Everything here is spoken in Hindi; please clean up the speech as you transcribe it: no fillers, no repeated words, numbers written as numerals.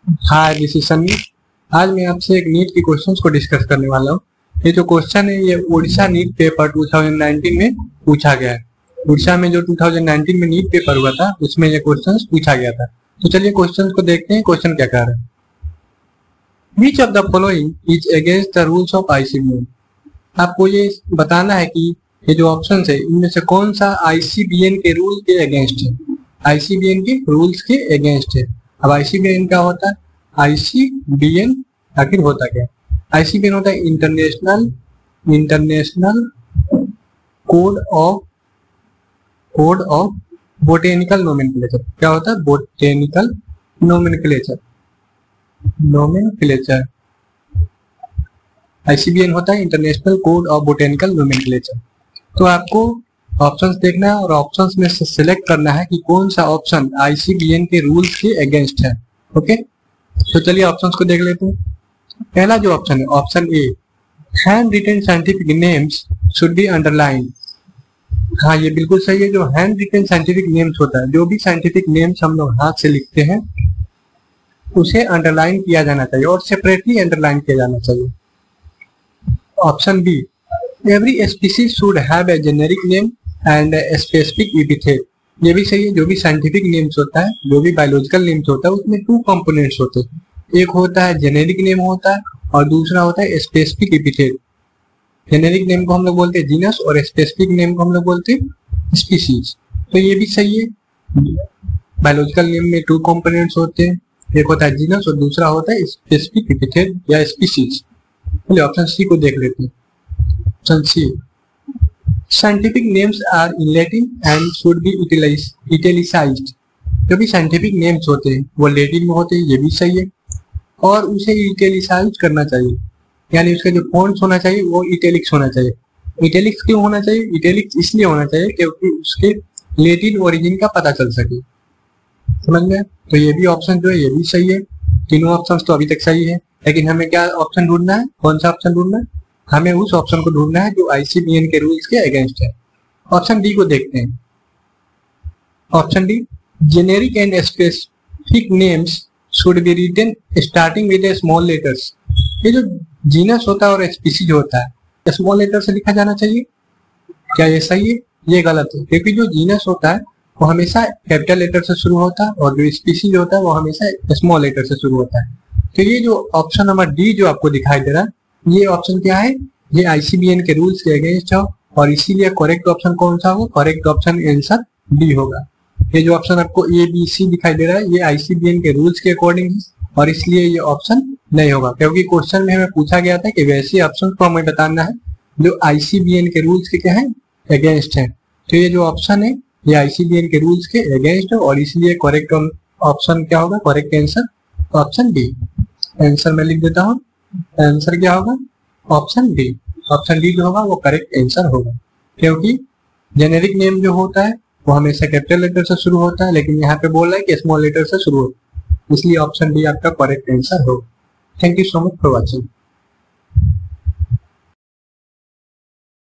Hi, this is Sunny. आज मैं आपसे एक नीट की क्वेश्चंस को डिस्कस करने वाला हूँ। ये जो क्वेश्चन है ये उड़ीसा नीट पेपर 2019 में पूछा गया है। उड़ीसा में जो 2019 में नीट पेपर हुआ था उसमें ये क्वेश्चंस पूछा गया था। तो चलिए क्वेश्चंस को देखते हैं क्वेश्चन क्या कह रहा है। Which of the following is against the rules of ICBN? आपको ये बताना है कि ये जो ऑप्शन है इनमें से कौन सा ICBN के रूल के अगेंस्ट है। ICBN के रूल्स के अगेंस्ट है। अब ICBN क्या होता है? ICBN आखिर होता क्या? ICBN होता है international code of botanical nomenclature. क्या होता है? Botanical nomenclature. ICBN होता है international code of botanical nomenclature. तो आपको ऑप्शंस देखना है और ऑप्शंस में से सिलेक्ट करना है कि कौन सा ऑप्शन ICBN के रूल्स के अगेंस्ट है। ओके, तो चलिए ऑप्शंस को देख लेते हैं। पहला जो ऑप्शन है option A, handwritten scientific names should be underline. हाँ, ये बिल्कुल सही है। जो हैंड रिटन साइंटिफिक नेम्स होता है, जो भी साइंटिफिक नेम्स हम लोग हाथ से लिखते हैं उसे अंडरलाइन किया जाना चाहिए और सेपरेटली अंडरलाइन किया जाना चाहिए। Option B, every species should have a generic name and specific epithet. ये भी सही है। जो भी साइंटिफिक नेम्स होता है, जो भी बायोलॉजिकल नेम्स होता है उसमें टू कंपोनेंट्स होते हैं। एक होता है जेनेरिक नेम होता है और दूसरा होता है स्पेसिफिक एपिथेट। जेनेरिक नेम को हम लोग बोलते हैं जीनस और स्पेसिफिक नेम को हम लोग बोलते हैं स्पीसीज। तो ये भी सही है। बायोलॉजिकल नेम में टू कंपोनेंट्स होते हैं, एक होता है जीनस और दूसरा होता है स्पेसिफिक एपिथेट या स्पीसीज। चलिए ऑप्शन सी को देख लेते हैं। Option C, scientific names are in Latin and should be italicised. जो भी साइंटिफिक नेम्स होते हैं वो लैटिन में होते हैं, ये भी सही है। और उसे इटैलिसाइज करना चाहिए, यानी उसका जो फॉन्ट्स होना चाहिए वो इटैलिक्स होना चाहिए। इटैलिक्स क्यों होना चाहिए? इटैलिक्स इसलिए होना चाहिए क्योंकि उसके लैटिन ओरिजिन का पता चल सके। समझ में? तो ये भी ऑप्शन जो है ये भी सही है। तीनों ऑप्शन तो अभी तक सही है, लेकिन हमें क्या ऑप्शन ढूंढना है? कौन सा ऑप्शन ढूंढना है? हमें उस ऑप्शन को ढूंढना है जो ICBN के रूल्स के अगेंस्ट है। ऑप्शन डी को देखते हैं। Option D, generic and specific names should be written starting with small letters. ये जो जीनस होता है और स्पीसीज होता है स्मॉल लेटर से लिखा जाना चाहिए। क्या ये सही है? ये गलत है, क्योंकि जो जीनस होता है वो हमेशा कैपिटल लेटर से शुरू होता है और जो स्पीसीज होता है वो हमेशा स्मॉल लेटर से शुरू होता है। तो ये जो ऑप्शन नंबर डी जो आपको दिखाई दे रहा है, ये ऑप्शन क्या है? ये ICBN के रूल्स के अगेंस्ट है और इसीलिए करेक्ट ऑप्शन कौन सा होगा? करेक्ट ऑप्शन आंसर डी होगा। ये जो ऑप्शन आपको ABC दिखाई दे रहा है ये ICBN के रूल्स के अकॉर्डिंग है और इसलिए ये ऑप्शन नहीं होगा, क्योंकि क्वेश्चन में हमें पूछा गया था कि वैसे ऑप्शन को हमें बताना है जो ICBN के रूल्स के क्या है? अगेंस्ट है। तो ये जो ऑप्शन है ये ICBN के रूल्स के अगेंस्ट है और इसलिए करेक्ट ऑप्शन क्या होगा? Correct answer option D. Answer मैं लिख देता हूँ। आंसर क्या होगा? Option D. ऑप्शन डी जो होगा वो करेक्ट आंसर होगा, क्योंकि जेनेरिक नेम जो होता है वो हमेशा कैपिटल लेटर से शुरू होता है, लेकिन यहाँ पे बोल रहा है कि स्मॉल लेटर से शुरू होता है, इसलिए ऑप्शन डी आपका करेक्ट आंसर होगा। Thank you so much for watching.